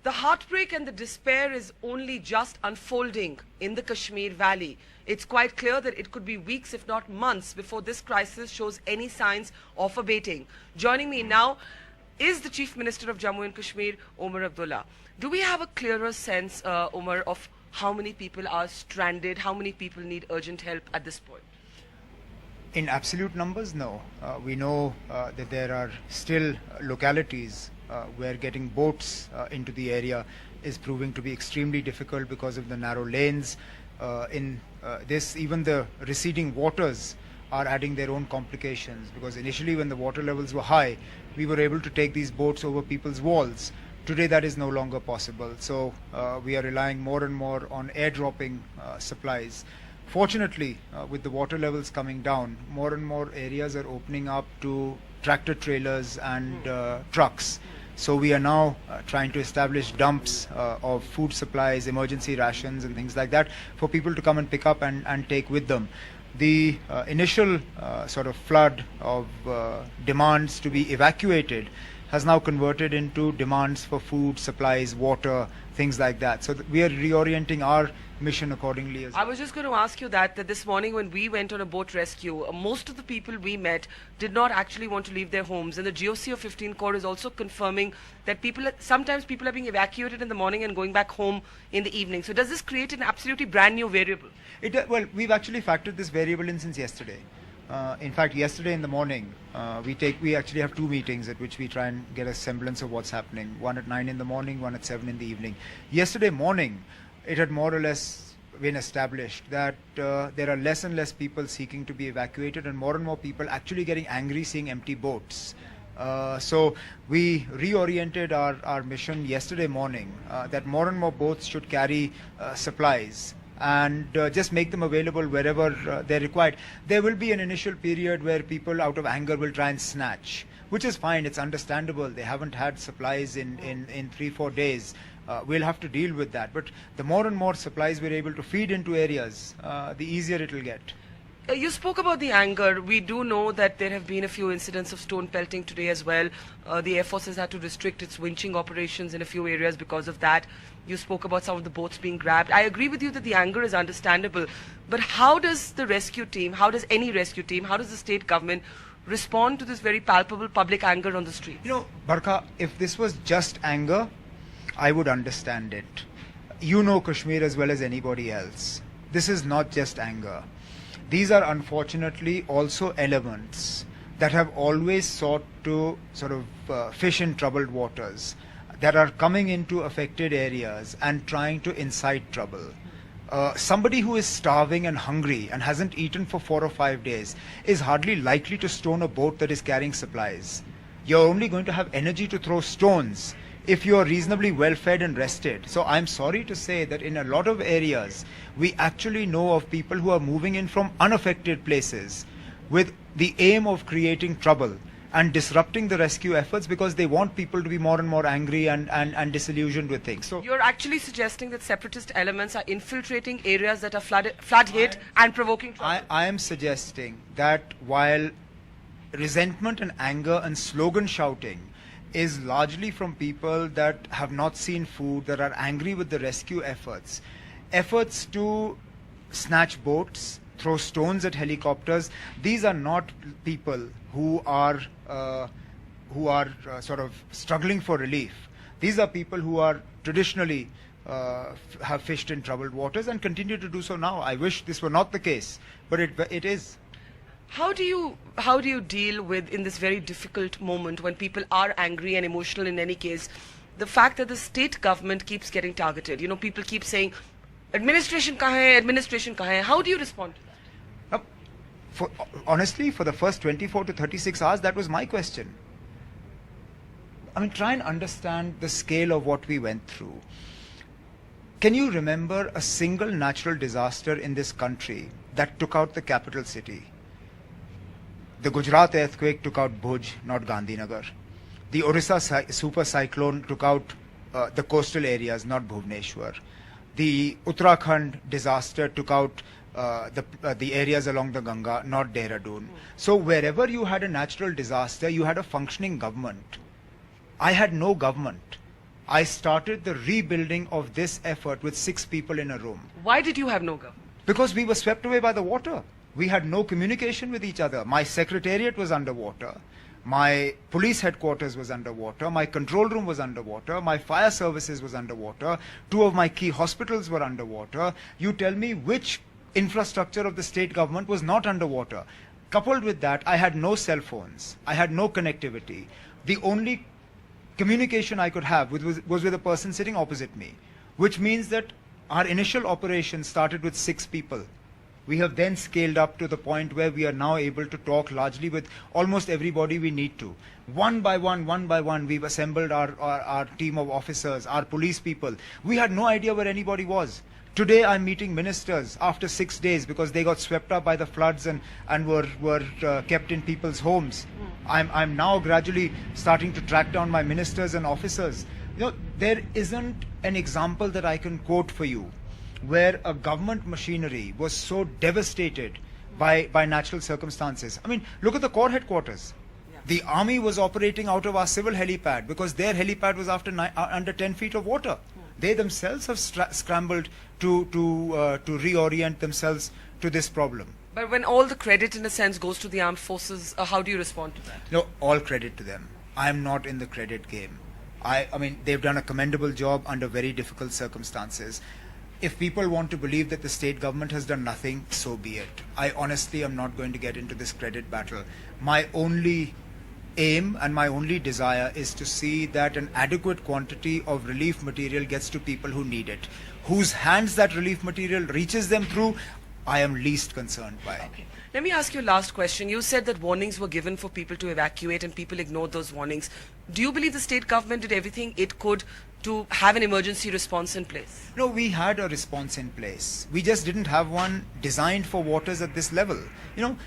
The heartbreak and the despair is only just unfolding in the Kashmir Valley. It's quite clear that it could be weeks, if not months, before this crisis shows any signs of abating. Joining me now is the Chief Minister of Jammu and Kashmir, Omar Abdullah. Do we have a clearer sense, Omar, of how many people are stranded, how many people need urgent help at this point? In absolute numbers, no. We know that there are still localities where getting boats into the area is proving to be extremely difficult because of the narrow lanes. Even the receding waters are adding their own complications, because initially when the water levels were high, we were able to take these boats over people's walls. Today that is no longer possible. So we are relying more and more on airdropping supplies. Fortunately, with the water levels coming down, more and more areas are opening up to tractor trailers and trucks. So we are now trying to establish dumps of food supplies, emergency rations and things like that for people to come and pick up and take with them. The initial sort of flood of demands to be evacuated has now converted into demands for food, supplies, water, things like that. So we are reorienting our mission accordingly as well. I was just going to ask you that this morning when we went on a boat rescue, most of the people we met did not actually want to leave their homes. And the GOC of 15 Corps is also confirming that sometimes people are being evacuated in the morning and going back home in the evening. So does this create an absolutely brand new variable? Well, we've actually factored this variable in since yesterday. In fact, yesterday in the morning, we actually have two meetings at which we try and get a semblance of what's happening. One at 9 in the morning, one at 7 in the evening. Yesterday morning, it had more or less been established that there are less and less people seeking to be evacuated, and more people actually getting angry seeing empty boats. So we reoriented our mission yesterday morning that more and more boats should carry supplies and just make them available wherever they're required. There will be an initial period where people out of anger will try and snatch, which is fine, it's understandable. They haven't had supplies in 3-4 days. We'll have to deal with that. But the more and more supplies we're able to feed into areas, the easier it'll get. You spoke about the anger. We do know that there have been a few incidents of stone pelting today as well. The Air Force has had to restrict its winching operations in a few areas because of that. You spoke about some of the boats being grabbed. I agree with you that the anger is understandable. But how does the rescue team, how does any rescue team, how does the state government respond to this very palpable public anger on the street? You know, Barkha, if this was just anger, I would understand it. You know Kashmir as well as anybody else. This is not just anger. These are unfortunately also elements that have always sought to sort of fish in troubled waters, that are coming into affected areas and trying to incite trouble. Somebody who is starving and hungry and hasn't eaten for 4 or 5 days is hardly likely to stone a boat that is carrying supplies. You're only going to have energy to throw stones if you're reasonably well fed and rested. So I'm sorry to say that in a lot of areas, we actually know of people who are moving in from unaffected places with the aim of creating trouble and disrupting the rescue efforts because they want people to be more and more angry and disillusioned with things. So you're actually suggesting that separatist elements are infiltrating areas that are flood hit and provoking trouble? I am suggesting that while resentment and anger and slogan shouting is largely from people that have not seen food, that are angry with the rescue efforts to snatch boats, throw stones at helicopters, these are not people who are sort of struggling for relief. These are people who are traditionally have fished in troubled waters and continue to do so now. I wish this were not the case, but it is. How do you deal with, in this very difficult moment when people are angry and emotional in any case, the fact that the state government keeps getting targeted? You know, people keep saying, administration kahan hai, administration kahan hai. How do you respond to that? Honestly, for the first 24 to 36 hours, that was my question. I mean, try and understand the scale of what we went through. Can you remember a single natural disaster in this country that took out the capital city? The Gujarat earthquake took out Bhuj, not Gandhinagar. The Orissa super cyclone took out the coastal areas, not Bhubaneswar. The Uttarakhand disaster took out the areas along the Ganga, not Dehradun. So wherever you had a natural disaster, you had a functioning government. I had no government. I started the rebuilding of this effort with 6 people in a room. Why did you have no government? Because we were swept away by the water. We had no communication with each other. My secretariat was underwater. My police headquarters was underwater. My control room was underwater. My fire services was underwater. 2 of my key hospitals were underwater. You tell me which infrastructure of the state government was not underwater. Coupled with that, I had no cell phones. I had no connectivity. The only communication I could have was with a person sitting opposite me, which means that our initial operation started with 6 people. We have then scaled up to the point where we are now able to talk largely with almost everybody we need to. One by one, we've assembled our team of officers, our police people. We had no idea where anybody was. Today I'm meeting ministers after 6 days because they got swept up by the floods and were kept in people's homes. I'm now gradually starting to track down my ministers and officers. You know, there isn't an example that I can quote for you where a government machinery was so devastated by natural circumstances. I mean, look at the Corps headquarters. Yeah. The army was operating out of our civil helipad because their helipad was under 10 feet of water. They themselves have scrambled to reorient themselves to this problem. But when all the credit, in a sense, goes to the armed forces, how do you respond to that? No, all credit to them. I am not in the credit game. I mean, they've done a commendable job under very difficult circumstances. If people want to believe that the state government has done nothing, so be it. I honestly am not going to get into this credit battle. My only aim and my only desire is to see that an adequate quantity of relief material gets to people who need it. Whose hands that relief material reaches them through, I am least concerned by. Okay. Let me ask you a last question. You said that warnings were given for people to evacuate and people ignored those warnings. Do you believe the state government did everything it could to have an emergency response in place? No, we had a response in place. We just didn't have one designed for waters at this level. You know,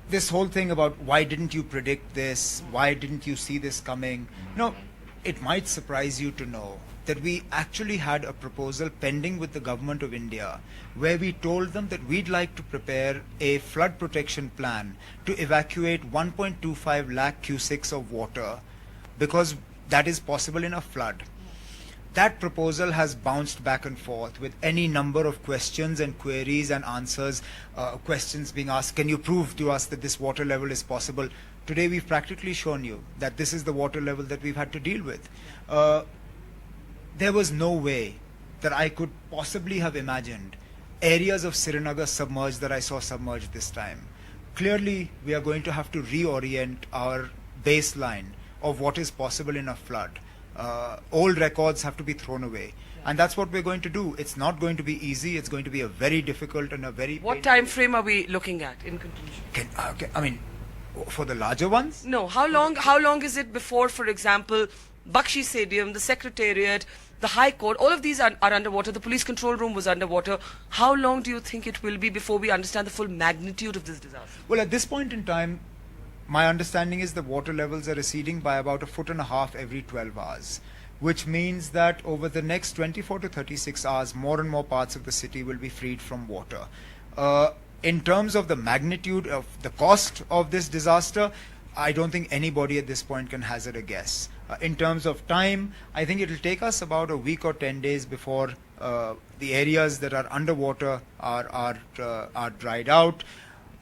this whole thing about why didn't you predict this? Why didn't you see this coming? You know, it might surprise you to know that we actually had a proposal pending with the government of India where we told them that we'd like to prepare a flood protection plan to evacuate 1.25 lakh cusics of water because that is possible in a flood. That proposal has bounced back and forth with any number of questions and queries and answers, questions being asked, can you prove to us that this water level is possible? Today we've practically shown you that this is the water level that we've had to deal with. There was no way that I could possibly have imagined areas of Srinagar submerged that I saw submerged this time. Clearly, we are going to have to reorient our baseline of what is possible in a flood. Old records have to be thrown away. And that's what we're going to do. It's not going to be easy. It's going to be a very difficult and a very... What time frame are we looking at in conclusion? I mean, for the larger ones? No. How long is it before, for example, Bakshi Stadium, the Secretariat, the High Court, all of these are underwater. The police control room was underwater. How long do you think it will be before we understand the full magnitude of this disaster? Well, at this point in time, my understanding is the water levels are receding by about 1.5 feet every 12 hours, which means that over the next 24 to 36 hours, more and more parts of the city will be freed from water. In terms of the magnitude of the cost of this disaster, I don't think anybody at this point can hazard a guess. In terms of time, I think it will take us about a week or 10 days before the areas that are underwater are dried out.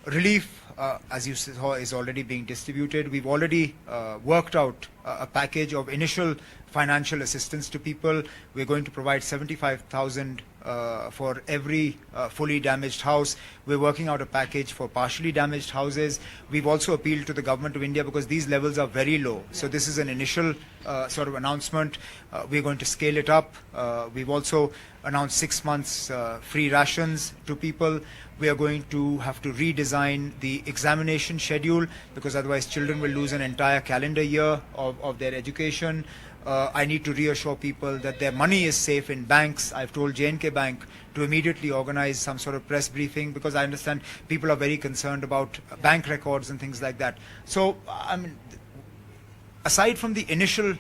Relief, as you saw, is already being distributed. We've already worked out a package of initial financial assistance to people. We're going to provide 75,000 for every fully damaged house. We're working out a package for partially damaged houses. We've also appealed to the government of India because these levels are very low. So this is an initial sort of announcement. We're going to scale it up. We've also announced 6 months free rations to people. We are going to have to redesign the examination schedule because otherwise children will lose an entire calendar year of their education. I need to reassure people that their money is safe in banks. I've told J&K Bank to immediately organize some sort of press briefing because I understand people are very concerned about bank records and things like that. So, I mean, aside from the initial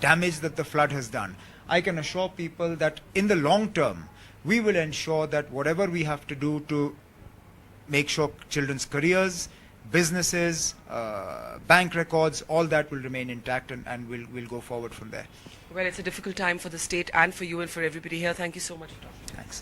damage that the flood has done, I can assure people that in the long term, we will ensure that whatever we have to do to make sure children's careers, businesses, bank records, all that will remain intact, and we'll go forward from there. Well, it's a difficult time for the state and for you and for everybody here. Thank you so much, Tom. Thanks.